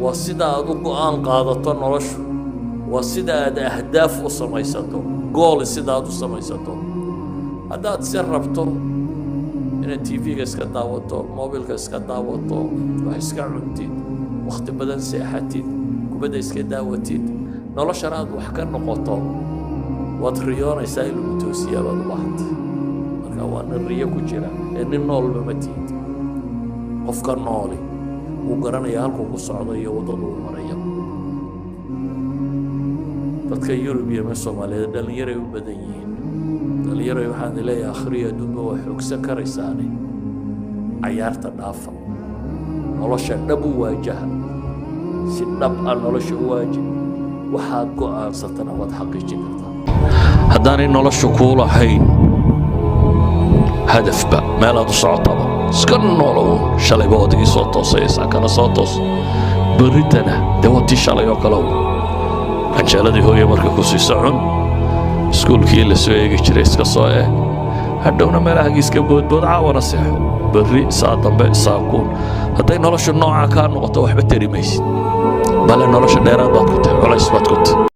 وسيدا أدوكو أن قادة نرشو وسيدا أهداف وسميساتو جول سيدا أدو سميساتو هذا تسربتو إن التيفي كسك داوتو موبيل كسك داوتو وحسك عمتين وقت بدن سياحتين كبدا يسك داوتين نرش راد وحكر نقطة وتريون يسائل المتوسية بالواحد وأن الريا كجرا إن النول بمتين قفك النولي وقرنا يالكو كالصعودية وضلوا مريم dadka Yurub iyo Soomaaliya dhalinyaro u badan yihiin dhalinyaro waxaan leeyahay akhriya dunba wax xogsan karaysaane ciyaarta dhaafa nolosha dhab u waajaha si dhab ah nolosha u waajih waxaad go'aansatana wad xaqiijin kartaa haddaanay nolosha ku lahayn hadafba meel aad u socotaba iska nolow shalay boodii soo toosaysa kana soo toos baritana dawati shalay oo kale anjaaladii hooyo marka ku sii socon iskuulkii la soo eegi jiray iska soo hadhowna meelaha iska boodbood caawana seexo bari saa dambe saakuun hadday nolosha nooca ka noqoto waxba tari maysid bal nolosha dheeraad baad ku tahay culays baad ku tahay